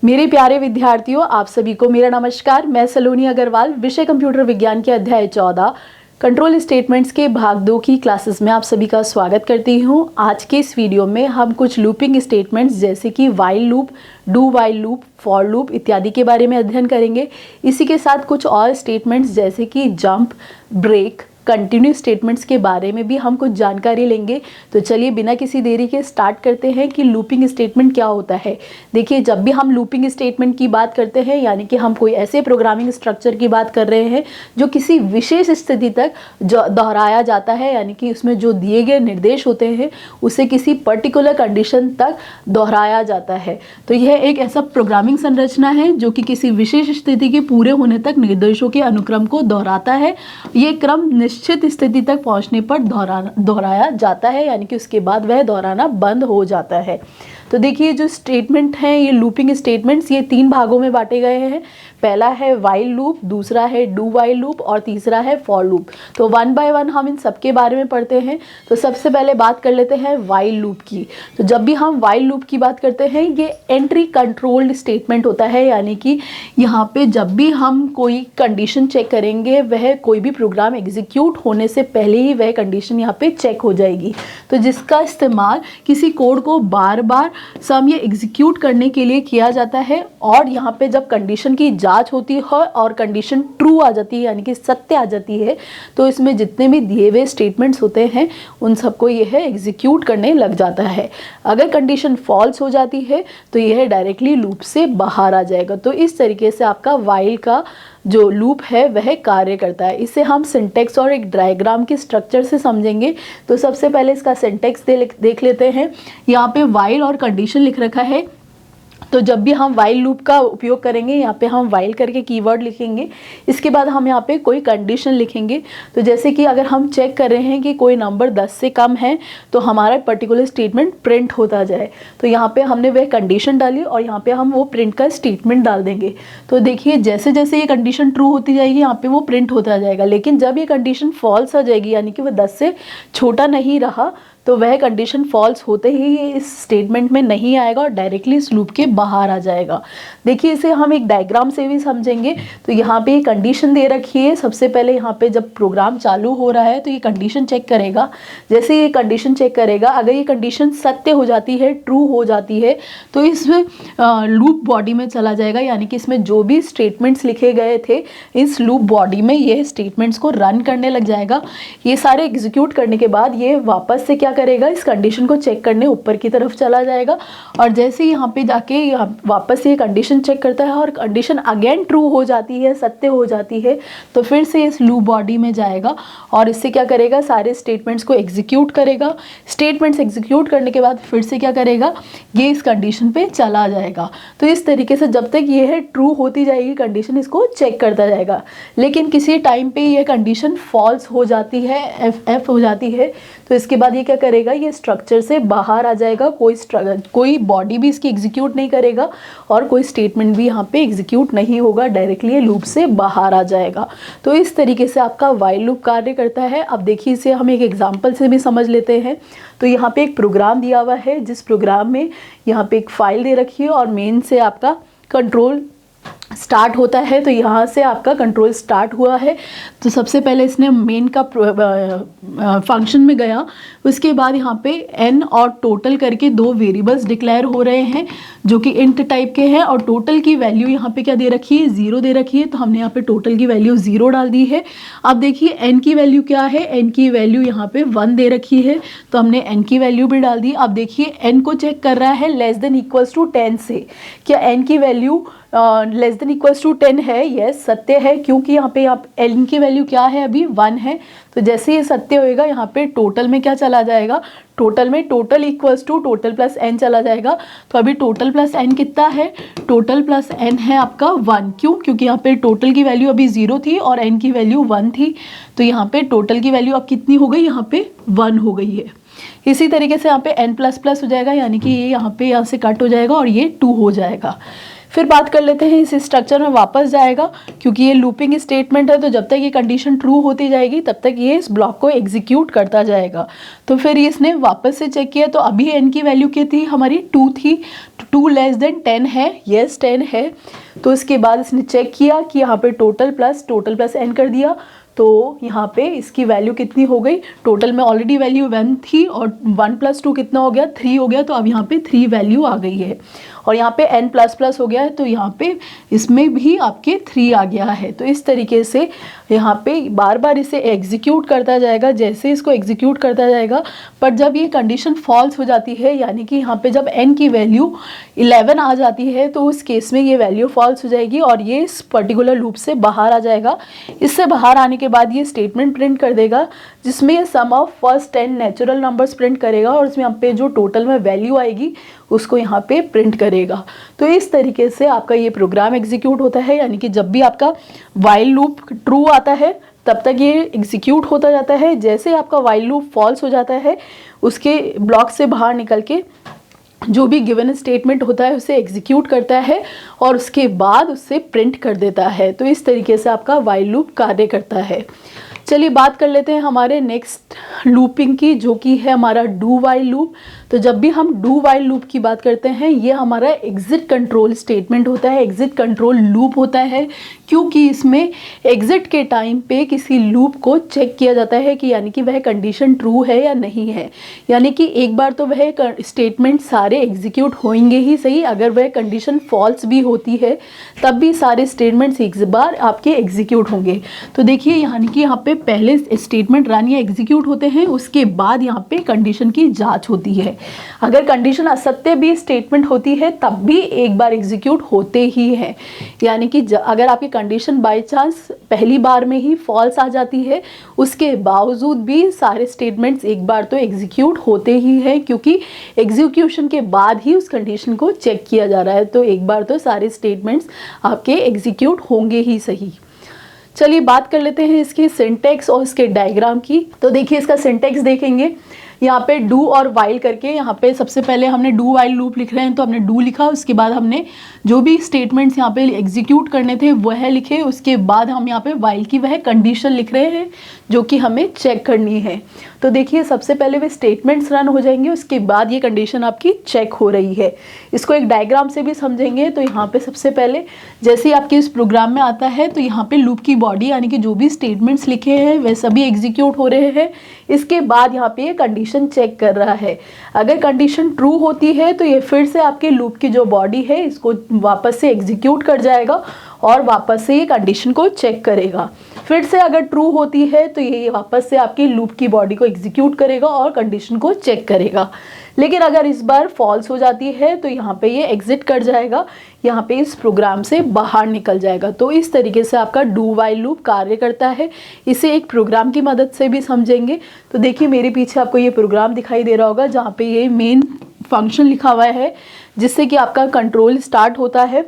मेरे प्यारे विद्यार्थियों, आप सभी को मेरा नमस्कार। मैं सलोनी अग्रवाल, विषय कंप्यूटर विज्ञान के अध्याय 14 कंट्रोल स्टेटमेंट्स के भाग 2 की क्लासेस में आप सभी का स्वागत करती हूं। आज के इस वीडियो में हम कुछ लूपिंग स्टेटमेंट्स जैसे कि while loop, do while loop, for loop इत्यादि के बारे में अध्ययन करेंगे। इसी के साथ कुछ और स्टेटमेंट्स जैसे कि जंप, ब्रेक, कंटिन्यू स्टेटमेंट्स के बारे में भी हम कुछ जानकारी लेंगे। तो चलिए बिना किसी देरी के स्टार्ट करते हैं कि लूपिंग स्टेटमेंट क्या होता है। देखिए, जब भी हम लूपिंग स्टेटमेंट की बात करते हैं यानी कि हम कोई ऐसे प्रोग्रामिंग स्ट्रक्चर की बात कर रहे हैं जो किसी विशेष स्थिति तक दोहराया जाता है, यानी कि उसमें जो दिए गए निर्देश होते हैं उसे किसी पर्टिकुलर कंडीशन तक दोहराया जाता है। तो यह एक ऐसा प्रोग्रामिंग संरचना है जो कि किसी विशेष स्थिति के पूरे होने तक निर्देशों के अनुक्रम को दोहराता है। ये क्रम निश्चित स्थिति तक पहुंचने पर दोहराया जाता है, यानी कि उसके बाद वह दोहराना बंद हो जाता है। तो देखिए, जो स्टेटमेंट हैं ये लूपिंग स्टेटमेंट्स ये 3 भागों में बांटे गए हैं। पहला है व्हाइल लूप, दूसरा है डू व्हाइल लूप और तीसरा है फॉर लूप। तो वन बाय वन हम इन सब के बारे में पढ़ते हैं। तो सबसे पहले बात कर लेते हैं व्हाइल लूप की। तो जब भी हम व्हाइल लूप की बात करते हैं ये एंट्री कंट्रोल्ड स्टेटमेंट होता है, यानी कि यहाँ पे जब भी हम कोई कंडीशन चेक करेंगे वह कोई भी प्रोग्राम एग्जीक्यूट होने से पहले ही वह कंडीशन यहाँ पे चेक हो जाएगी। तो जिसका इस्तेमाल किसी कोड को बार बार सम या एग्जीक्यूट करने के लिए किया जाता है। और यहाँ पे जब कंडीशन की जांच होती है और कंडीशन ट्रू आ जाती है यानी कि सत्य आ जाती है, तो इसमें जितने भी दिए हुए स्टेटमेंट्स होते हैं उन सबको यह एग्जीक्यूट करने लग जाता है। अगर कंडीशन फॉल्स हो जाती है तो यह डायरेक्टली लूप से बाहर आ जाएगा। तो इस तरीके से आपका व्हाइल का जो लूप है वह कार्य करता है। इसे हम सिंटेक्स और एक डायग्राम के स्ट्रक्चर से समझेंगे। तो सबसे पहले इसका सिंटेक्स देख लेते हैं। यहाँ पे व्हाइल और कंडीशन लिख रखा है। तो जब भी हम व्हाइल लूप का उपयोग करेंगे यहाँ पे हम व्हाइल करके कीवर्ड लिखेंगे। इसके बाद हम यहाँ पे कोई कंडीशन लिखेंगे। तो जैसे कि अगर हम चेक कर रहे हैं कि कोई नंबर 10 से कम है तो हमारा पर्टिकुलर स्टेटमेंट प्रिंट होता जाए। तो यहाँ पे हमने वह कंडीशन डाली और यहाँ पे हम वो प्रिंट का स्टेटमेंट डाल देंगे। तो देखिए, जैसे जैसे ये कंडीशन ट्रू होती जाएगी यहाँ पे वो प्रिंट होता जाएगा। लेकिन जब ये कंडीशन फॉल्स आ जाएगी यानी कि वह 10 से छोटा नहीं रहा तो वह कंडीशन फॉल्स होते ही ये इस स्टेटमेंट में नहीं आएगा और डायरेक्टली इस लूप के बाहर आ जाएगा। देखिए, इसे हम एक डायग्राम से भी समझेंगे। तो यहाँ पे ये कंडीशन दे रखी है। सबसे पहले यहाँ पे जब प्रोग्राम चालू हो रहा है तो ये कंडीशन चेक करेगा। जैसे ये कंडीशन चेक करेगा, अगर ये कंडीशन सत्य हो जाती है, ट्रू हो जाती है, तो इस लूप बॉडी में चला जाएगा, यानी कि इसमें जो भी स्टेटमेंट्स लिखे गए थे इस लूप बॉडी में ये स्टेटमेंट्स को रन करने लग जाएगा। ये सारे एग्जीक्यूट करने के बाद ये वापस से क्या करेगा, इस कंडीशन को चेक करने ऊपर की तरफ चला जाएगा। और जैसे यहाँ पे जाके वापस से ये कंडीशन चेक करता है और कंडीशन अगेन ट्रू हो जाती है, सत्य हो जाती है, तो फिर से इस लूप बॉडी में जाएगा और इससे क्या करेगा, सारे स्टेटमेंट्स को एग्जीक्यूट करेगा। स्टेटमेंट्स एग्जीक्यूट करने के बाद फिर से क्या करेगा, ये इस कंडीशन पे चला जाएगा। तो इस तरीके से जब तक ये है ट्रू होती जाएगी कंडीशन, इसको चेक करता जाएगा। लेकिन किसी टाइम पे ये कंडीशन फॉल्स हो जाती है, एफ हो जाती है, तो इसके बाद ये क्या करेगा, ये स्ट्रक्चर से बाहर आ जाएगा। कोई बॉडी भी इसकी एग्जीक्यूट नहीं करेगा और कोई स्टेटमेंट भी यहाँ पे एग्जीक्यूट नहीं होगा, डायरेक्टली ये लूप से बाहर आ जाएगा। तो इस तरीके से आपका व्हाइल लूप कार्य करता है। अब देखिए, इसे हम एक एग्जांपल से भी समझ लेते हैं। तो यहाँ पे एक प्रोग्राम दिया हुआ है, जिस प्रोग्राम में यहाँ पे एक फाइल दे रखी है और मेन से आपका कंट्रोल स्टार्ट होता है। तो यहाँ से आपका कंट्रोल स्टार्ट हुआ है। तो सबसे पहले इसने मेन का फंक्शन में गया, उसके बाद यहाँ पे n और टोटल करके 2 वेरिएबल्स डिक्लेयर हो रहे हैं जो कि इंट टाइप के हैं। और टोटल की वैल्यू यहाँ पे क्या दे रखी है, 0 दे रखी है। तो हमने यहाँ पे टोटल की वैल्यू 0 डाल दी है। अब देखिए n की वैल्यू क्या है, n की वैल्यू यहाँ पे 1 दे रखी है, तो हमने n की वैल्यू भी डाल दी। अब देखिए, n को चेक कर रहा है लेस देन इक्वल्स टू 10 से। क्या n की value less than equals to 10 है? यस, सत्य है, क्योंकि यहाँ पे n की वैल्यू क्या है, अभी 1 है। तो जैसे ये सत्य होएगा यहाँ पे टोटल में क्या चला जाएगा, टोटल में total equals to total plus n चला जाएगा। तो अभी टोटल प्लस n कितना है, टोटल प्लस n है आपका 1। क्यों? क्योंकि यहाँ पे टोटल की वैल्यू अभी 0 थी और n की वैल्यू 1 थी। तो यहाँ पे टोटल की वैल्यू अब कितनी हो गई, यहाँ पे 1 हो गई है। इसी तरीके से यहाँ पे n प्लस प्लस हो जाएगा, यानी कि ये यहाँ से कट हो जाएगा और ये 2 हो जाएगा। फिर बात कर लेते हैं, इस स्ट्रक्चर में वापस जाएगा क्योंकि ये लूपिंग स्टेटमेंट है। तो जब तक ये कंडीशन ट्रू होती जाएगी तब तक ये इस ब्लॉक को एग्जीक्यूट करता जाएगा। तो फिर इसने वापस से चेक किया, तो अभी n की वैल्यू क्या थी, हमारी 2 थी। 2 लेस देन 10 है, यस 10 है। तो इसके बाद इसने चेक किया कि यहाँ पे टोटल प्लस n कर दिया, तो यहाँ पे इसकी वैल्यू कितनी हो गई, टोटल में ऑलरेडी वैल्यू 1 थी और 1 + 2 कितना हो गया, 3 हो गया। तो अब यहाँ पे 3 वैल्यू आ गई है और यहाँ पे n++ हो गया है, तो यहाँ पे इसमें भी आपके 3 आ गया है। तो इस तरीके से यहाँ पे बार बार इसे एग्जीक्यूट करता जाएगा, जैसे इसको एग्जीक्यूट करता जाएगा। पर जब ये कंडीशन फॉल्स हो जाती है, यानी कि यहाँ पे जब n की वैल्यू 11 आ जाती है, तो उस केस में ये वैल्यू फॉल्स हो जाएगी और ये इस पर्टिकुलर लूप से बाहर आ जाएगा। इससे बाहर आने के बाद ये स्टेटमेंट प्रिंट कर देगा, जिसमें ये sum of first 10 natural numbers print करेगा और उसमें यहाँ पे जो टोटल में वैल्यू आएगी उसको यहाँ पे प्रिंट करेगा। तो इस तरीके से आपका ये प्रोग्राम एग्जीक्यूट होता है, यानी कि जब भी आपका वाइल लूप ट्रू आता है तब तक ये एग्जीक्यूट होता जाता है। जैसे आपका वाइल लूप फॉल्स हो जाता है, उसके ब्लॉक से बाहर निकल के जो भी गिवन स्टेटमेंट होता है उसे एग्जीक्यूट करता है और उसके बाद उससे प्रिंट कर देता है। तो इस तरीके से आपका वाइल लूप कार्य करता है। चलिए बात कर लेते हैं हमारे नेक्स्ट लूपिंग की, जो कि है हमारा डू वाइल लूप। तो जब भी हम डू वाइल लूप की बात करते हैं, ये हमारा एग्जिट कंट्रोल स्टेटमेंट होता है, एग्जिट कंट्रोल लूप होता है, क्योंकि इसमें एग्जिट के टाइम पे किसी लूप को चेक किया जाता है कि यानी कि वह कंडीशन ट्रू है या नहीं है। यानी कि एक बार तो वह स्टेटमेंट सारे एग्जीक्यूट होंगे ही सही, अगर वह कंडीशन फॉल्स भी होती है तब भी सारे स्टेटमेंट्स एक बार आपके एग्जीक्यूट होंगे। तो देखिए यानी कि यहाँ पे पहले स्टेटमेंट रन या एग्जीक्यूट होते हैं, उसके बाद यहाँ पे कंडीशन की जांच होती है। अगर कंडीशन असत्य भी स्टेटमेंट होती है तब भी एक बार एग्जीक्यूट होते ही हैं। यानी कि अगर आपकी कंडीशन बाय चांस पहली बार में ही फॉल्स आ जाती है, उसके बावजूद भी सारे स्टेटमेंट्स एक बार तो एग्जीक्यूट होते ही हैं, क्योंकि एग्जीक्यूशन के बाद ही उस कंडीशन को चेक किया जा रहा है। तो एक बार तो सारे स्टेटमेंट्स आपके एग्जीक्यूट होंगे ही सही। चलिए बात कर लेते हैं इसकी सिंटैक्स और इसके डायग्राम की। तो देखिए इसका सिंटैक्स देखेंगे, यहाँ पे डू और वाइल करके, यहाँ पे सबसे पहले हमने डू वाइल लूप लिख रहे हैं तो हमने डू लिखा, उसके बाद हमने जो भी स्टेटमेंट्स यहाँ पे एग्जीक्यूट करने थे वह लिखे, उसके बाद हम यहाँ पे वाइल की वह कंडीशन लिख रहे हैं जो कि हमें चेक करनी है। तो देखिए सबसे पहले वे स्टेटमेंट्स रन हो जाएंगे, उसके बाद ये कंडीशन आपकी चेक हो रही है। इसको एक डायग्राम से भी समझेंगे। तो यहाँ पे सबसे पहले जैसे ही आपके इस प्रोग्राम में आता है तो यहाँ पे लूप की बॉडी यानी कि जो भी स्टेटमेंट्स लिखे हैं वे सभी एग्जीक्यूट हो रहे हैं। इसके बाद यहाँ पे ये कंडीशन चेक कर रहा है। अगर कंडीशन ट्रू होती है तो ये फिर से आपके लूप की जो बॉडी है इसको वापस से एग्जीक्यूट कर जाएगा और वापस से ये कंडीशन को चेक करेगा। फिर से अगर ट्रू होती है तो ये वापस से आपकी लूप की बॉडी को एग्जीक्यूट करेगा और कंडीशन को चेक करेगा। लेकिन अगर इस बार फॉल्स हो जाती है तो यहाँ पे ये एग्जिट कर जाएगा, यहाँ पे इस प्रोग्राम से बाहर निकल जाएगा। तो इस तरीके से आपका डू वाइल लूप कार्य करता है। इसे एक प्रोग्राम की मदद से भी समझेंगे। तो देखिए मेरे पीछे आपको ये प्रोग्राम दिखाई दे रहा होगा, जहाँ पे ये मेन फंक्शन लिखा हुआ है जिससे कि आपका कंट्रोल स्टार्ट होता है।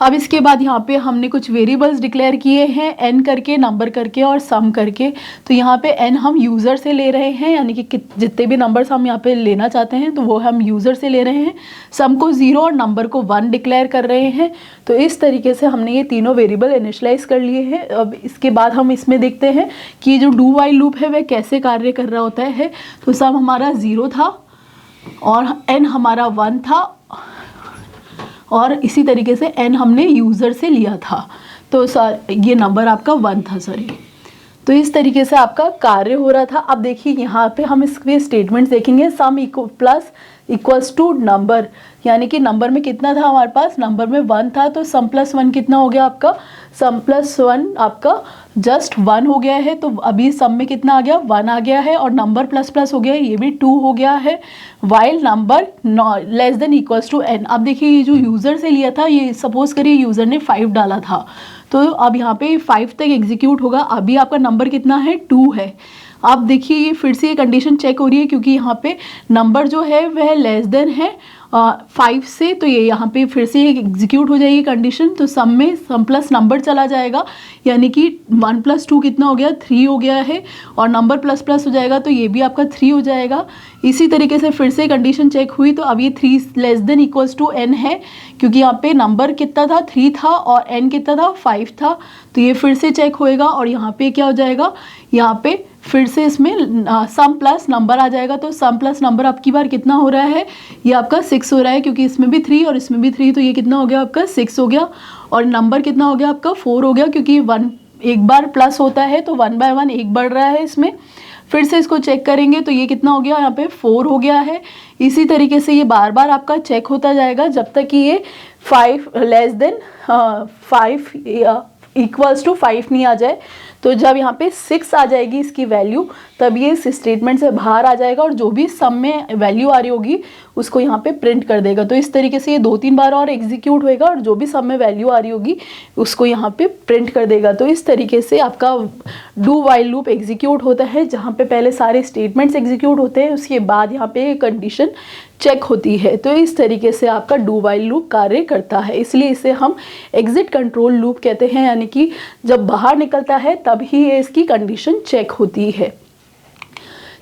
अब इसके बाद यहाँ पे हमने कुछ वेरिएबल्स डिक्लेयर किए हैं, n करके, नंबर करके और सम करके। तो यहाँ पे n हम यूज़र से ले रहे हैं, यानी कि जितने भी नंबर्स हम यहाँ पे लेना चाहते हैं तो वो हम यूज़र से ले रहे हैं। सम को 0 और नंबर को 1 डिक्लेयर कर रहे हैं। तो इस तरीके से हमने ये तीनों वेरिएबल इनिशियलाइज कर लिए हैं। अब इसके बाद हम इसमें देखते हैं कि जो डू वाइल लूप है वह कैसे कार्य कर रहा होता है। तो सम हमारा 0 था और n हमारा 1 था और इसी तरीके से n हमने यूज़र से लिया था। तो ये नंबर आपका 1 था, सॉरी। तो इस तरीके से आपका कार्य हो रहा था। अब देखिए यहाँ पे हम इसके स्टेटमेंट्स देखेंगे। सम प्लस इक्वल्स टू नंबर, यानी कि नंबर में कितना था हमारे पास, नंबर में 1 था, तो सम प्लस 1 कितना हो गया आपका, सम प्लस 1 आपका जस्ट 1 हो गया है। तो अभी सम में कितना आ गया, 1 आ गया है और नंबर प्लस प्लस हो गया है, ये भी 2 हो गया है। While number less than equals to n। अब देखिए ये जो यूज़र से लिया था, ये सपोज करिए यूज़र ने 5 डाला था, तो अब यहाँ पे 5 तक एग्जीक्यूट होगा। अभी आपका नंबर कितना है, 2 है। अब देखिए ये फिर से ये कंडीशन चेक हो रही है, क्योंकि यहाँ पे नंबर जो है वह लेस देन है 5 से, तो ये यहाँ पे फिर से एग्जीक्यूट हो जाएगी कंडीशन। तो सम में सम प्लस नंबर चला जाएगा, यानी कि 1 + 2 कितना हो गया, 3 हो गया है, और नंबर प्लस प्लस हो जाएगा तो ये भी आपका 3 हो जाएगा। इसी तरीके से फिर से कंडीशन चेक हुई, तो अब ये 3 less than equals to n है, क्योंकि यहाँ पे नंबर कितना था, 3 था और n कितना था, 5 था। तो ये फिर से चेक होएगा और यहाँ पे क्या हो जाएगा, यहाँ पे फिर से इसमें सम प्लस नंबर आ जाएगा। तो सम प्लस नंबर आपकी बार कितना हो रहा है, ये आपका 6 हो रहा है, क्योंकि इसमें भी 3 और इसमें भी 3, तो ये कितना हो गया आपका 6 हो गया। और नंबर कितना हो गया आपका 4 हो गया, क्योंकि 1 एक बार प्लस होता है तो 1 बाय 1 एक बढ़ रहा है इसमें। फिर से इसको चेक करेंगे तो ये कितना हो गया, यहाँ पे 4 हो गया है। इसी तरीके से ये बार बार आपका चेक होता जाएगा जब तक कि ये 5 लेस देन 5 इक्वल्स टू 5 नहीं आ जाए। तो जब यहाँ पे 6 आ जाएगी इसकी वैल्यू, तब ये इस स्टेटमेंट से बाहर आ जाएगा और जो भी सम में वैल्यू आ रही होगी उसको यहाँ पे प्रिंट कर देगा। तो इस तरीके से ये 2-3 बार और एग्जीक्यूट होएगा और जो भी सम में वैल्यू आ रही होगी उसको यहाँ पे प्रिंट कर देगा। तो इस तरीके से आपका डू वाइल लूप एग्जीक्यूट होता है, जहाँ पे पहले सारे स्टेटमेंट्स एग्जीक्यूट होते हैं, उसके बाद यहाँ पे कंडीशन चेक होती है। तो इस तरीके से आपका डू वाइल लूप कार्य करता है, इसलिए इसे हम एग्जिट कंट्रोल लूप कहते हैं, यानी कि जब बाहर निकलता है तभी ये इसकी कंडीशन चेक होती है।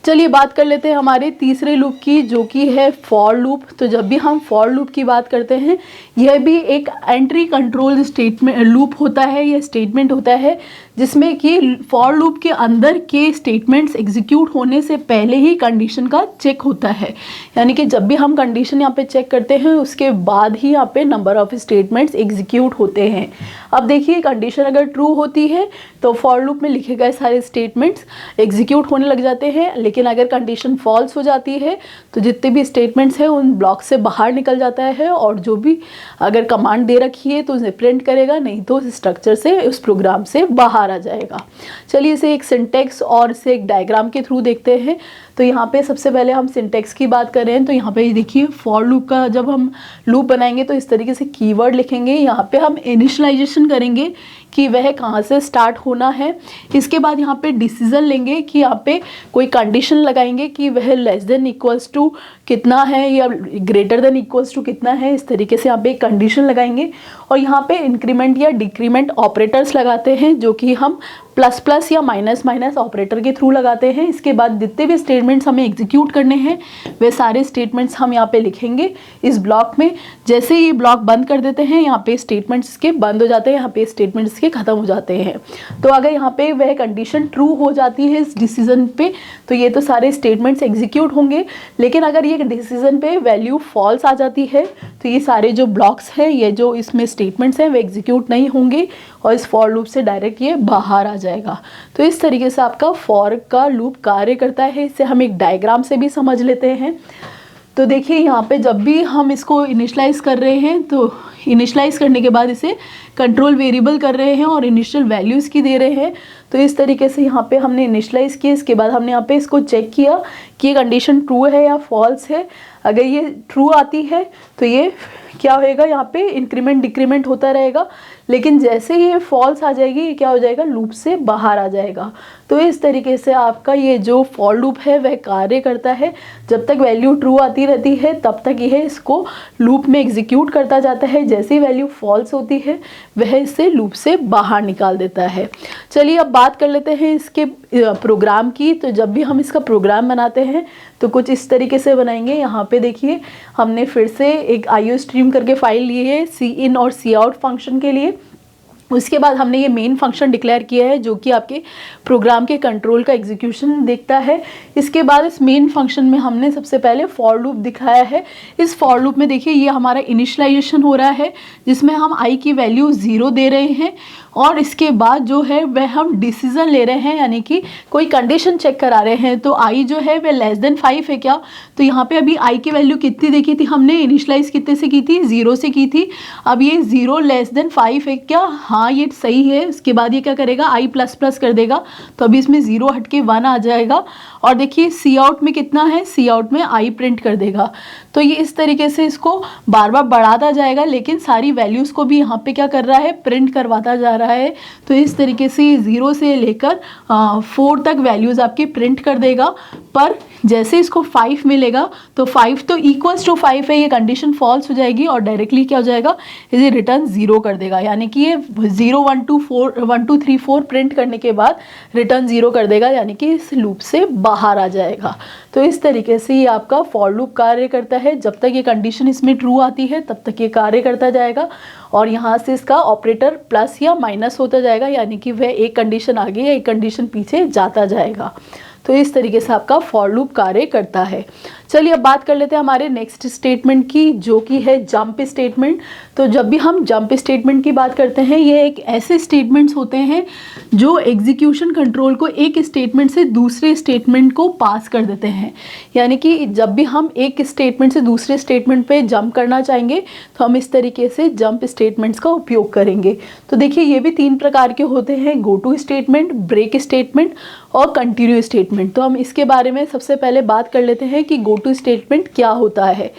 चलिए बात कर लेते हैं हमारे तीसरे लूप की, जो कि है फॉर लूप। तो जब भी हम फॉर लूप की बात करते हैं, यह भी एक एंट्री कंट्रोल स्टेटमेंट लूप होता है, यह स्टेटमेंट होता है जिसमें कि फॉर लूप के अंदर के स्टेटमेंट्स एग्जीक्यूट होने से पहले ही कंडीशन का चेक होता है। यानी कि जब भी हम कंडीशन यहाँ पे चेक करते हैं उसके बाद ही यहाँ पे नंबर ऑफ स्टेटमेंट्स एग्जीक्यूट होते हैं। अब देखिए कंडीशन अगर ट्रू होती है तो फॉर लूप में लिखे गए सारे स्टेटमेंट्स एग्जीक्यूट होने लग जाते हैं, लेकिन अगर कंडीशन फॉल्स हो जाती है तो जितने भी स्टेटमेंट्स हैं उन ब्लॉक से बाहर निकल जाता है और जो भी अगर कमांड दे रखी है तो उसे प्रिंट करेगा, नहीं तो उस स्ट्रक्चर से, उस प्रोग्राम से बाहर आ जाएगा। चलिए इसे एक सिंटेक्स और इसे एक डायग्राम के थ्रू देखते हैं। तो यहाँ पे सबसे पहले हम सिंटेक्स की बात कर रहे हैं, तो यहाँ पे देखिए फॉर लूप का जब हम लूप बनाएंगे तो इस तरीके से कीवर्ड लिखेंगे। यहाँ पे हम इनिशियलाइजेशन करेंगे कि वह कहाँ से स्टार्ट होना है। इसके बाद यहाँ पे डिसीजन लेंगे कि यहाँ पे कोई कंडीशन लगाएंगे कि वह लेस देन इक्वल्स टू कितना है या ग्रेटर देन इक्वल्स टू कितना है। इस तरीके से यहाँ पे एक कंडीशन लगाएंगे और यहाँ पे इंक्रीमेंट या डिक्रीमेंट ऑपरेटर्स लगाते हैं, जो कि हम प्लस प्लस या माइनस माइनस ऑपरेटर के थ्रू लगाते हैं। इसके बाद जितने भी स्टेटमेंट्स हमें एग्जीक्यूट करने हैं वे सारे स्टेटमेंट्स हम यहाँ पे लिखेंगे इस ब्लॉक में। जैसे ये ब्लॉक बंद कर देते हैं, यहाँ पे स्टेटमेंट्स के बंद हो जाते हैं, यहाँ पे स्टेटमेंट्स के ख़त्म हो जाते हैं। तो अगर यहाँ पे वह कंडीशन ट्रू हो जाती है इस डिसीजन पे, तो ये तो सारे स्टेटमेंट्स एग्जीक्यूट होंगे। लेकिन अगर ये डिसीजन पे वैल्यू फॉल्स आ जाती है तो ये सारे जो ब्लॉक्स हैं, ये जो इसमें स्टेटमेंट्स हैं, वे एग्जीक्यूट नहीं होंगे और इस फॉर लूप से डायरेक्ट ये बाहर आ जाएगा। तो इस तरीके से आपका फॉर का लूप कार्य करता है। इसे हम एक डायग्राम से भी समझ लेते हैं। तो देखिए यहाँ पे जब भी हम इसको इनिशलाइज कर रहे हैं तो इनिशलाइज करने के बाद इसे कंट्रोल वेरिएबल कर रहे हैं और इनिशियल वैल्यूज़ की दे रहे हैं। तो इस तरीके से यहाँ पे हमने इनिशलाइज किया, इसके बाद हमने यहाँ पे इसको चेक किया कि ये कंडीशन ट्रू है या फॉल्स है। अगर ये ट्रू आती है तो ये क्या होएगा, यहाँ पे इंक्रीमेंट डिक्रीमेंट होता रहेगा। लेकिन जैसे ही ये फॉल्स आ जाएगी, ये क्या हो जाएगा, लूप से बाहर आ जाएगा। तो इस तरीके से आपका ये जो फॉर लूप है वह कार्य करता है। जब तक वैल्यू ट्रू आती रहती है तब तक यह इसको लूप में एग्जीक्यूट करता जाता है। जैसे ही वैल्यू फॉल्स होती है वह इसे लूप से बाहर निकाल देता है। चलिए अब बात कर लेते हैं इसके प्रोग्राम की। तो जब भी हम इसका प्रोग्राम बनाते हैं तो कुछ इस तरीके से बनाएंगे। यहाँ पे देखिए हमने फिर से एक IOStream करके फाइल ली है सी इन और सी आउट फंक्शन के लिए। उसके बाद हमने ये मेन फंक्शन डिक्लेयर किया है जो कि आपके प्रोग्राम के कंट्रोल का एग्जीक्यूशन देखता है। इसके बाद इस मेन फंक्शन में हमने सबसे पहले फॉर लूप दिखाया है। इस फॉर लूप में देखिए ये हमारा इनिशियलाइजेशन हो रहा है जिसमें हम i की वैल्यू 0 दे रहे हैं और इसके बाद जो है वह हम डिसीजन ले रहे हैं, यानी कि कोई कंडीशन चेक करा रहे हैं। तो i जो है वह लेस देन 5 है क्या, तो यहाँ पे अभी i की वैल्यू कितनी देखी थी हमने, इनिशियलाइज कितने से की थी, 0 से की थी। अब ये 0 लेस देन 5 है क्या, हाँ ये सही है। उसके बाद ये क्या करेगा, i प्लस प्लस कर देगा, तो अभी इसमें 0 हट के 1 आ जाएगा। और देखिए सी आउट में कितना है, सी आउट में i प्रिंट कर देगा। तो ये इस तरीके से इसको बार बार बढ़ाता जाएगा, लेकिन सारी वैल्यूज़ को भी यहाँ पे क्या कर रहा है, प्रिंट करवाता जा रहा है। तो इस तरीके से 0 से लेकर 4 तक वैल्यूज़ आपकी प्रिंट कर देगा। पर जैसे इसको 5 मिलेगा तो 5 तो इक्वल्स टू 5 है, ये कंडीशन फॉल्स हो जाएगी और डायरेक्टली क्या हो जाएगा, इसे रिटर्न 0 कर देगा। यानी कि ये 0 1 2 3 4 प्रिंट करने के बाद रिटर्न 0 कर देगा, यानी कि इस लूप से बाहर बाहर आ जाएगा। तो इस तरीके से ये आपका फॉर लूप कार्य करता है। जब तक ये कंडीशन इसमें ट्रू आती है तब तक ये कार्य करता जाएगा और यहाँ से इसका ऑपरेटर प्लस या माइनस होता जाएगा, यानी कि वह एक कंडीशन आगे या एक कंडीशन पीछे जाता जाएगा। तो इस तरीके से आपका फॉर लूप कार्य करता है। चलिए अब बात कर लेते हैं हमारे नेक्स्ट स्टेटमेंट की, जो कि है जंप स्टेटमेंट। तो जब भी हम जंप स्टेटमेंट की बात करते हैं, ये एक ऐसे स्टेटमेंट्स होते हैं जो एग्जीक्यूशन कंट्रोल को एक स्टेटमेंट से दूसरे स्टेटमेंट को पास कर देते हैं। यानी कि जब भी हम एक स्टेटमेंट से दूसरे स्टेटमेंट पे जंप करना चाहेंगे तो हम इस तरीके से जंप स्टेटमेंट्स का उपयोग करेंगे। तो देखिए ये भी 3 प्रकार के होते हैं, go to statement, break statement और कंटिन्यू स्टेटमेंट। तो हम इसके बारे में सबसे पहले बात कर लेते हैं कि गो टू स्टेटमेंट क्या होता है।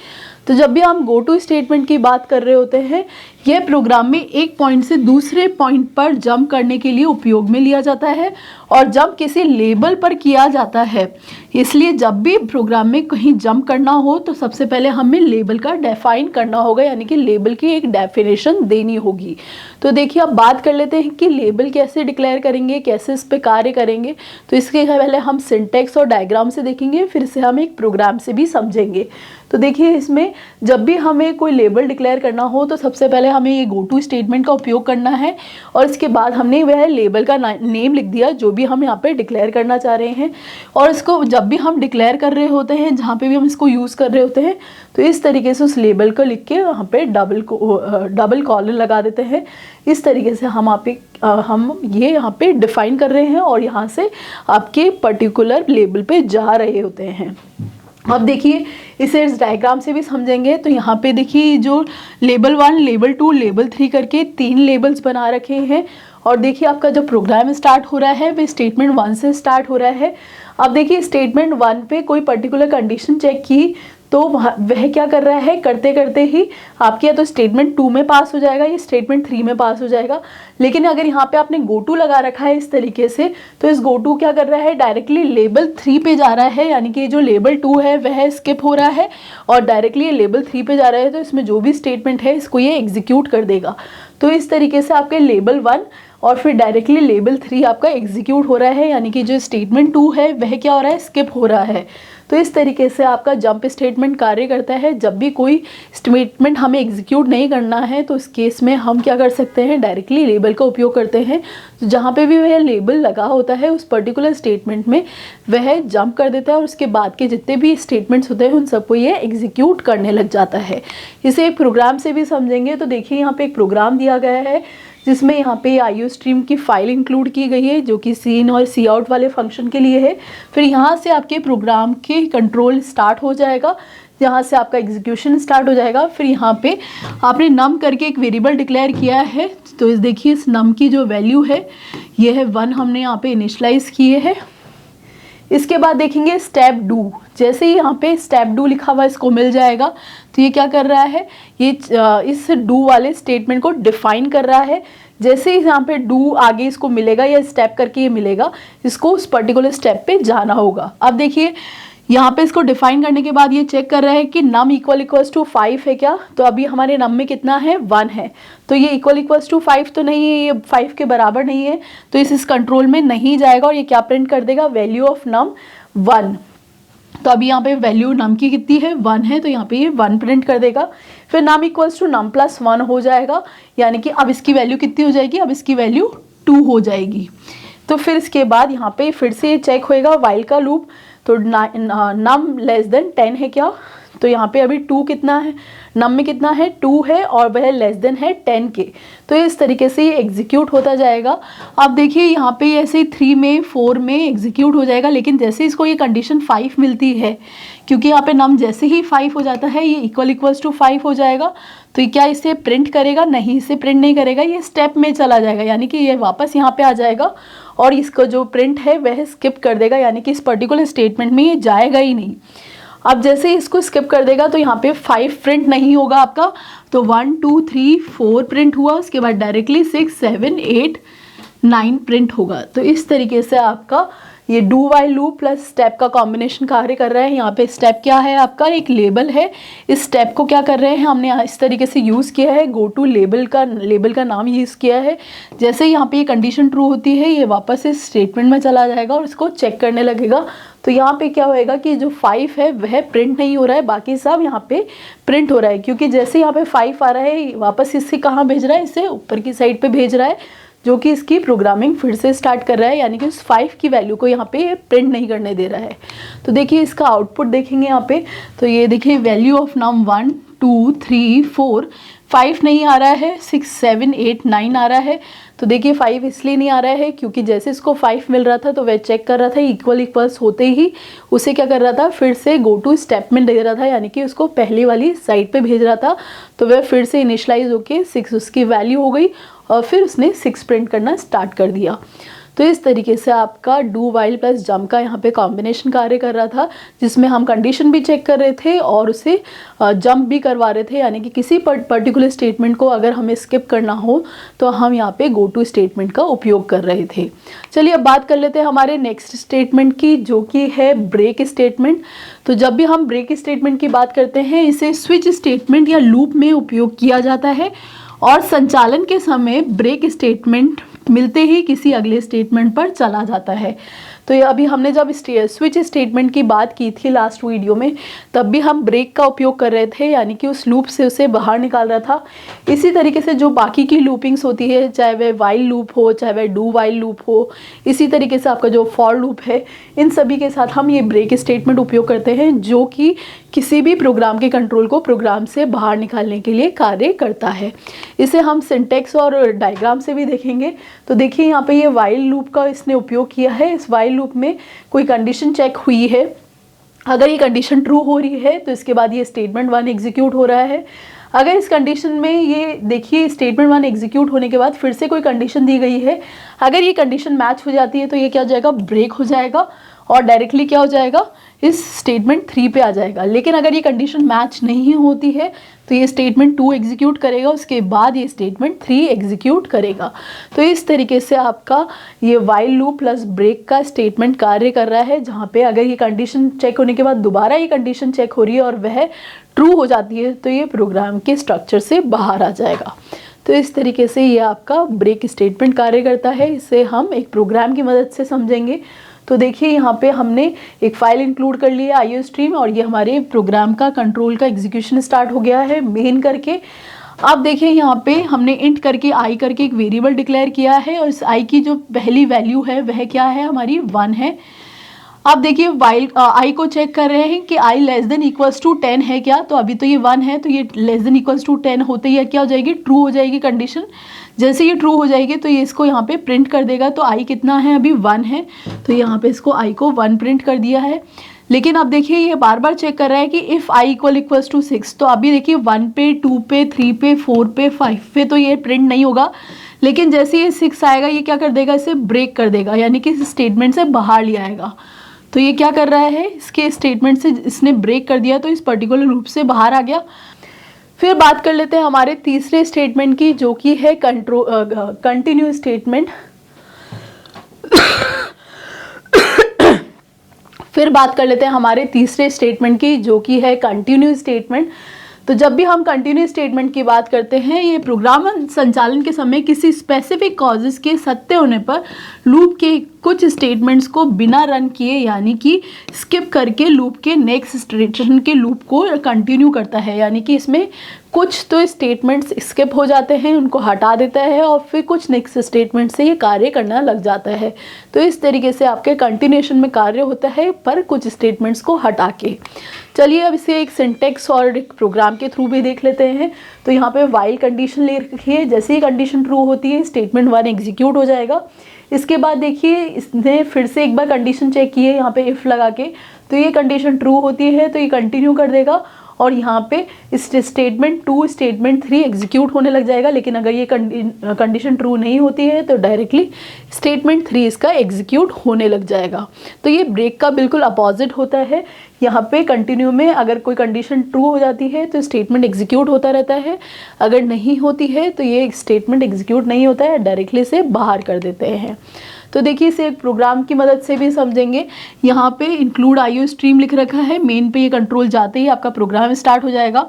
तो जब भी हम गो टू स्टेटमेंट की बात कर रहे होते हैं, यह प्रोग्राम में एक पॉइंट से दूसरे पॉइंट पर जंप करने के लिए उपयोग में लिया जाता है और जंप किसी लेबल पर किया जाता है। इसलिए जब भी प्रोग्राम में कहीं जंप करना हो तो सबसे पहले हमें लेबल का डिफाइन करना होगा, यानी कि लेबल की एक डेफिनेशन देनी होगी। तो देखिए अब बात कर लेते हैं कि लेबल कैसे डिक्लेयर करेंगे, कैसे इस पे कार्य करेंगे। तो इसके पहले हम सिंटैक्स और डायग्राम से देखेंगे, फिर से हम एक प्रोग्राम से भी समझेंगे। तो देखिए इसमें जब भी हमें कोई लेबल डिक्लेयर करना हो तो सबसे पहले हमें ये गो टू स्टेटमेंट का उपयोग करना है और इसके बाद हमने वह लेबल का नेम लिख दिया जो भी हम यहाँ पे डिक्लेयर करना चाह रहे हैं। और इसको जब भी हम डिक्लेयर कर रहे होते हैं, जहाँ पे भी हम इसको यूज़ कर रहे होते हैं, तो इस तरीके से उस लेबल को लिख के वहाँ पे डबल कॉलन लगा देते हैं। इस तरीके से हम ये यहाँ पे डिफाइन कर रहे हैं और यहाँ से आपके पर्टिकुलर लेबल पे जा रहे होते हैं। अब देखिए इसे इस डायग्राम से भी समझेंगे। तो यहाँ पे देखिए जो लेबल 1, लेबल 2, लेबल 3 करके 3 लेबल्स बना रखे हैं और देखिए आपका जो प्रोग्राम स्टार्ट हो रहा है वह स्टेटमेंट 1 से स्टार्ट हो रहा है। अब देखिए स्टेटमेंट 1 पे कोई पर्टिकुलर कंडीशन चेक की तो वह क्या कर रहा है, करते करते ही आपके या तो स्टेटमेंट 2 में पास हो जाएगा या स्टेटमेंट 3 में पास हो जाएगा। लेकिन अगर यहाँ पे आपने गो टू लगा रखा है इस तरीके से, तो इस गो टू क्या कर रहा है, डायरेक्टली लेबल 3 पे जा रहा है, यानी कि जो लेबल 2 है वह स्किप हो रहा है और डायरेक्टली ये लेबल 3 पे जा रहा है। तो इसमें जो भी स्टेटमेंट है इसको ये एग्जीक्यूट कर देगा। तो इस तरीके से आपके लेबल 1 और फिर डायरेक्टली लेबल 3 आपका एग्जीक्यूट हो रहा है, यानी कि जो स्टेटमेंट 2 है वह क्या हो रहा है, स्किप हो रहा है। तो इस तरीके से आपका जंप स्टेटमेंट कार्य करता है। जब भी कोई स्टेटमेंट हमें एग्जीक्यूट नहीं करना है तो इस केस में हम क्या कर सकते हैं, डायरेक्टली लेबल का उपयोग करते हैं। तो जहाँ पे भी वह लेबल लगा होता है उस पर्टिकुलर स्टेटमेंट में वह जंप कर देता है और उसके बाद के जितने भी स्टेटमेंट्स होते हैं उन सबको ये एग्जीक्यूट करने लग जाता है। इसे एक प्रोग्राम से भी समझेंगे। तो देखिए यहाँ पे एक प्रोग्राम दिया गया है जिसमें यहाँ पे IOStream की फाइल इंक्लूड की गई है जो कि सी और सी आउट वाले फंक्शन के लिए है। फिर यहाँ से आपके प्रोग्राम के कंट्रोल स्टार्ट हो जाएगा, यहाँ से आपका एग्जीक्यूशन स्टार्ट हो जाएगा। फिर यहाँ पे आपने नम करके एक वेरिएबल डिक्लेयर किया है। तो इस देखिए इस नम की जो वैल्यू है ये है 1, हमने यहाँ पे इनिशलाइज किए है। इसके बाद देखेंगे स्टेप डू। जैसे ही यहाँ पे स्टेप डू लिखा हुआ इसको मिल जाएगा तो ये क्या कर रहा है, ये इस डू वाले स्टेटमेंट को डिफाइन कर रहा है। जैसे ही यहाँ पे डू आगे इसको मिलेगा या स्टेप करके ये मिलेगा, इसको उस पर्टिकुलर स्टेप पे जाना होगा। अब देखिए यहाँ पे इसको डिफाइन करने के बाद ये चेक कर रहा है कि नम इक्वल्स टू 5 है क्या। तो अभी हमारे नम में कितना है, 1 है। तो ये इक्वल्स टू 5 तो नहीं है, ये 5 के बराबर नहीं है, तो इस कंट्रोल में नहीं जाएगा और ये क्या प्रिंट कर देगा, वैल्यू ऑफ नम 1। तो अभी यहाँ पे वैल्यू नम की कितनी है, 1 है, तो यहाँ पे ये 1 प्रिंट कर देगा। फिर नम इक्वल्स टू नम प्लस 1 हो जाएगा, यानी कि अब इसकी वैल्यू कितनी हो जाएगी, अब इसकी वैल्यू 2 हो जाएगी। तो फिर इसके बाद यहाँ पे फिर से ये चेक होएगा वाइल का लूप। तो नम लेस देन 10 है क्या, तो यहाँ पे अभी 2 कितना है, नम में कितना है, 2 है और वह लेस देन है 10 के। तो इस तरीके से ये एग्जीक्यूट होता जाएगा। अब देखिए यहाँ पे ऐसे 3 में 4 में एग्जीक्यूट हो जाएगा, लेकिन जैसे इसको ये कंडीशन 5 मिलती है, क्योंकि यहाँ पे नम जैसे ही 5 हो जाता है ये इक्वल्स टू 5 हो जाएगा, तो ये क्या इसे प्रिंट करेगा, नहीं इसे प्रिंट नहीं करेगा, ये स्टेप में चला जाएगा, यानी कि ये वापस यहाँ पे आ जाएगा और इसका जो प्रिंट है वह स्किप कर देगा, यानी कि इस पर्टिकुलर स्टेटमेंट में ये जाएगा ही नहीं। अब जैसे ही इसको स्किप कर देगा तो यहाँ पे 5 प्रिंट नहीं होगा आपका, तो 1 2 3 4 प्रिंट हुआ, उसके बाद डायरेक्टली 6 7 8 9 प्रिंट होगा। तो इस तरीके से आपका ये do while loop plus step का कॉम्बिनेशन कार्य कर रहा है। यहाँ पे स्टेप क्या है आपका, एक लेबल है। इस स्टेप को क्या कर रहे हैं, हमने इस तरीके से यूज़ किया है, गो टू लेबल का नाम यूज़ किया है। जैसे यहाँ पे ये कंडीशन ट्रू होती है ये वापस इस स्टेटमेंट में चला जाएगा और इसको चेक करने लगेगा। तो यहाँ पे क्या होएगा कि जो 5 है वह प्रिंट नहीं हो रहा है, बाकी सब यहाँ पे प्रिंट हो रहा है, क्योंकि जैसे यहाँ पे 5 आ रहा है वापस इससे कहाँ भेज रहा है, इसे ऊपर की साइड पे भेज रहा है, जो कि इसकी प्रोग्रामिंग फिर से स्टार्ट कर रहा है, यानी कि उस 5 की वैल्यू को यहाँ पे प्रिंट नहीं करने दे रहा है। तो देखिए इसका आउटपुट देखेंगे यहाँ पे, तो ये देखिए वैल्यू ऑफ नम 1 2 3 4, 5 नहीं आ रहा है, 6 7 8 9 आ रहा है। तो देखिए 5 इसलिए नहीं आ रहा है क्योंकि जैसे इसको 5 मिल रहा था तो वह चेक कर रहा था, इक्वल इक्वल्स होते ही उसे क्या कर रहा था, फिर से गो टू स्टेप में दे रहा था, यानी कि उसको पहली वाली साइड पे भेज रहा था। तो वह फिर से इनिशलाइज होके 6 उसकी वैल्यू हो गई और फिर उसने 6 प्रिंट करना स्टार्ट कर दिया। तो इस तरीके से आपका डू वाइल प्लस जंप का यहाँ पे कॉम्बिनेशन कार्य कर रहा था, जिसमें हम कंडीशन भी चेक कर रहे थे और उसे जंप भी करवा रहे थे, यानी कि किसी पर्टिकुलर स्टेटमेंट को अगर हमें स्किप करना हो तो हम यहाँ पे गो टू स्टेटमेंट का उपयोग कर रहे थे। चलिए अब बात कर लेते हैं हमारे नेक्स्ट स्टेटमेंट की, जो कि है ब्रेक स्टेटमेंट। तो जब भी हम ब्रेक स्टेटमेंट की बात करते हैं, इसे स्विच स्टेटमेंट या लूप में उपयोग किया जाता है और संचालन के समय ब्रेक स्टेटमेंट मिलते ही किसी अगले स्टेटमेंट पर चला जाता है। तो ये अभी हमने जब स्विच स्टेटमेंट की बात की थी लास्ट वीडियो में, तब भी हम ब्रेक का उपयोग कर रहे थे, यानी कि उस लूप से उसे बाहर निकाल रहा था। इसी तरीके से जो बाकी की लूपिंग्स होती है, चाहे वह वाइल लूप हो, चाहे वह डू वाइल लूप हो, इसी तरीके से आपका जो फॉर लूप है, इन सभी के साथ हम ये ब्रेक स्टेटमेंट उपयोग करते हैं, जो कि किसी भी प्रोग्राम के कंट्रोल को प्रोग्राम से बाहर निकालने के लिए कार्य करता है। इसे हम सिंटेक्स और डायग्राम से भी देखेंगे। तो देखिए यहाँ पे ये वाइल लूप का इसने उपयोग किया है। इस वाइल लूप में कोई कंडीशन चेक हुई है, अगर ये कंडीशन ट्रू हो रही है तो इसके बाद ये स्टेटमेंट 1 एग्जीक्यूट हो रहा है। अगर इस कंडीशन में ये देखिए स्टेटमेंट 1 एग्जीक्यूट होने के बाद फिर से कोई कंडीशन दी गई है, अगर ये कंडीशन मैच हो जाती है तो ये क्या हो जाएगा, ब्रेक हो जाएगा और डायरेक्टली क्या हो जाएगा, इस स्टेटमेंट 3 पे आ जाएगा। लेकिन अगर ये कंडीशन मैच नहीं होती है तो ये स्टेटमेंट 2 एग्जीक्यूट करेगा, उसके बाद ये स्टेटमेंट 3 एग्जीक्यूट करेगा। तो इस तरीके से आपका ये वाइल लूप प्लस ब्रेक का स्टेटमेंट कार्य कर रहा है, जहाँ पे अगर ये कंडीशन चेक होने के बाद दोबारा ये कंडीशन चेक हो रही है और वह ट्रू हो जाती है तो ये प्रोग्राम के स्ट्रक्चर से बाहर आ जाएगा। तो इस तरीके से ये आपका ब्रेक स्टेटमेंट कार्य करता है। इसे हम एक प्रोग्राम की मदद से समझेंगे। तो देखिए यहाँ पे हमने एक फाइल इंक्लूड कर ली है IO स्ट्रीम, और ये हमारे प्रोग्राम का कंट्रोल का एग्जीक्यूशन स्टार्ट हो गया है मेन करके। अब देखिए यहाँ पे हमने इंट करके आई करके एक वेरिएबल डिक्लेयर किया है, और इस आई की जो पहली वैल्यू है वह क्या है, हमारी 1 है। अब देखिए वाइल आई को चेक कर रहे हैं कि आई लेस देन इक्वल्स टू 10 है क्या, तो अभी तो ये 1 है, तो ये लेस देन इक्वल्स टू 10 होते ही क्या हो जाएगी, ट्रू हो जाएगी कंडीशन। जैसे ये ट्रू हो जाएगी तो ये इसको यहाँ पे प्रिंट कर देगा। तो आई कितना है, अभी 1 है, तो यहाँ पे इसको आई को 1 प्रिंट कर दिया है। लेकिन अब देखिए ये बार बार चेक कर रहा है कि इफ़ आई इक्वल्स टू 6, तो अभी देखिए 1 पे 2 पे 3 पे 4 पे 5 पे तो ये प्रिंट नहीं होगा। लेकिन जैसे ये 6 आएगा ये क्या कर देगा, इसे ब्रेक कर देगा, यानी कि इस स्टेटमेंट से बाहर ले आएगा। तो ये क्या कर रहा है, इसके स्टेटमेंट से इसने ब्रेक कर दिया, तो इस पर्टिकुलर लूप से बाहर आ गया। फिर बात कर लेते हैं हमारे तीसरे स्टेटमेंट की, जो कि है कंटिन्यू स्टेटमेंट। फिर बात कर लेते हैं हमारे तीसरे स्टेटमेंट की, जो कि है कंटिन्यू स्टेटमेंट। तो जब भी हम कंटिन्यू स्टेटमेंट की बात करते हैं, ये प्रोग्राम संचालन के समय किसी स्पेसिफिक कॉजेस के सत्य होने पर लूप के कुछ स्टेटमेंट्स को बिना रन किए, यानी कि स्किप करके लूप के नेक्स्ट स्टेशन के लूप को कंटिन्यू करता है। यानी कि इसमें कुछ तो स्टेटमेंट्स स्किप हो जाते हैं, उनको हटा देता है, और फिर कुछ नेक्स्ट स्टेटमेंट से ये कार्य करना लग जाता है। तो इस तरीके से आपके कंटिन्यूएशन में कार्य होता है, पर कुछ स्टेटमेंट्स को हटा के। चलिए अब इसे एक सिंटेक्स और एक प्रोग्राम के थ्रू भी देख लेते हैं। तो यहाँ पे वाइल कंडीशन ले रखी है, जैसे ही कंडीशन ट्रू होती है स्टेटमेंट 1 एग्जीक्यूट हो जाएगा। इसके बाद देखिए इसने फिर से एक बार कंडीशन चेक की है यहाँ पे इफ़ लगा के, तो ये कंडीशन ट्रू होती है तो ये कंटिन्यू कर देगा, और यहाँ पे इस स्टेटमेंट 2 स्टेटमेंट 3 एग्जीक्यूट होने लग जाएगा। लेकिन अगर ये कंडीशन ट्रू नहीं होती है तो डायरेक्टली स्टेटमेंट 3 इसका एग्जीक्यूट होने लग जाएगा। तो ये ब्रेक का बिल्कुल अपोजिट होता है। यहाँ पे कंटिन्यू में अगर कोई कंडीशन ट्रू हो जाती है तो स्टेटमेंट एग्जीक्यूट होता रहता है, अगर नहीं होती है तो ये स्टेटमेंट एग्जीक्यूट नहीं होता है, डायरेक्टली से बाहर कर देते हैं। तो देखिए इसे एक प्रोग्राम की मदद से भी समझेंगे। यहाँ पे इंक्लूड IO स्ट्रीम लिख रखा है, मेन पे ये कंट्रोल जाते ही आपका प्रोग्राम स्टार्ट हो जाएगा।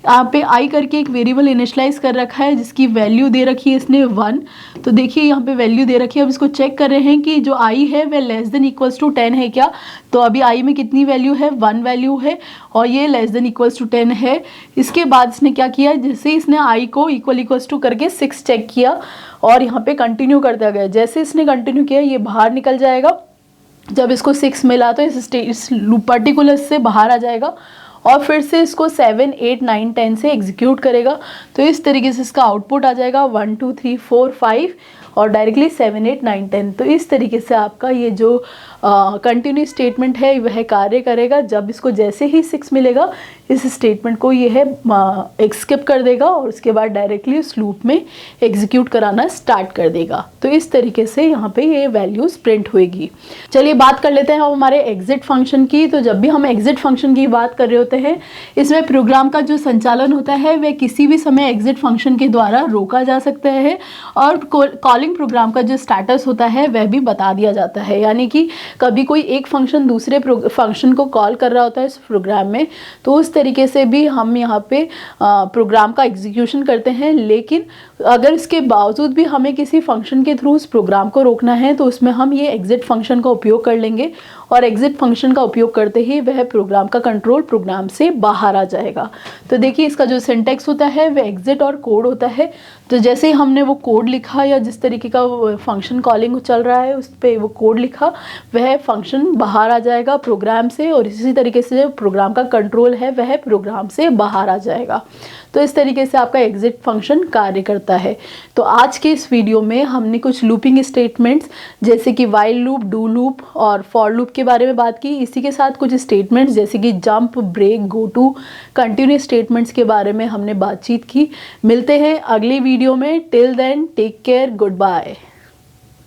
यहाँ पे आई करके एक वेरिएबल इनिशियलाइज कर रखा है जिसकी वैल्यू दे रखी है इसने 1। तो देखिए यहाँ पे वैल्यू दे रखी है, अब इसको चेक कर रहे हैं कि जो आई है वह लेस देन इक्वल्स टू 10 है क्या। तो अभी आई में कितनी वैल्यू है, 1 वैल्यू है और ये लेस देन इक्वल्स टू 10 है। इसके बाद इसने क्या किया, जैसे इसने आई को इक्वल्स टू करके 6 चेक किया और यहाँ पे कंटिन्यू करता गया। जैसे इसने कंटिन्यू किया ये बाहर निकल जाएगा। जब इसको 6 मिला तो इस लूप पर्टिकुलर से बाहर आ जाएगा और फिर से इसको 7, 8, 9, 10 से एग्जीक्यूट करेगा। तो इस तरीके से इसका आउटपुट आ जाएगा 1, 2, 3, 4, 5 और डायरेक्टली 7, 8, 9, 10। तो इस तरीके से आपका ये जो कंटिन्यू स्टेटमेंट है वह कार्य करेगा। जब इसको जैसे ही 6 मिलेगा इस स्टेटमेंट को ये है स्किप कर देगा और उसके बाद डायरेक्टली उस लूप में एग्जीक्यूट कराना स्टार्ट कर देगा। तो इस तरीके से यहाँ पे ये वैल्यूज प्रिंट होएगी। चलिए बात कर लेते हैं अब हमारे एग्जिट फंक्शन की। तो जब भी हम एग्जिट फंक्शन की बात कर रहे होते हैं, इसमें प्रोग्राम का जो संचालन होता है वह किसी भी समय एग्जिट फंक्शन के द्वारा रोका जा सकता है और कॉलिंग प्रोग्राम का जो स्टेटस होता है वह भी बता दिया जाता है। यानी कि कभी कोई एक फंक्शन दूसरे फंक्शन को कॉल कर रहा होता है इस प्रोग्राम में, तो उस तरीके से भी हम यहाँ पे प्रोग्राम का एग्जीक्यूशन करते हैं। लेकिन अगर इसके बावजूद भी हमें किसी फंक्शन के थ्रू उस प्रोग्राम को रोकना है तो उसमें हम ये एग्जिट फंक्शन का उपयोग कर लेंगे और एग्जिट फंक्शन का उपयोग करते ही वह प्रोग्राम का कंट्रोल प्रोग्राम से बाहर आ जाएगा। तो देखिए इसका जो सिंटैक्स होता है वह एग्जिट और कोड होता है। तो जैसे ही हमने वो कोड लिखा या जिस तरीके का फंक्शन कॉलिंग चल रहा है उस पर वो कोड लिखा, वह फंक्शन बाहर आ जाएगा प्रोग्राम से और इसी तरीके से जो प्रोग्राम का कंट्रोल है वह प्रोग्राम से बाहर आ जाएगा। तो इस तरीके से आपका एग्जिट फंक्शन कार्य करता है। तो आज के इस वीडियो में हमने कुछ लूपिंग स्टेटमेंट्स जैसे कि वाइल लूप, डू लूप और फॉर लूप के बारे में बात की। इसी के साथ कुछ स्टेटमेंट्स जैसे कि jump, break, go to, continue statements के बारे में हमने बातचीत की। मिलते हैं अगली वीडियो में। Till then take care, good bye.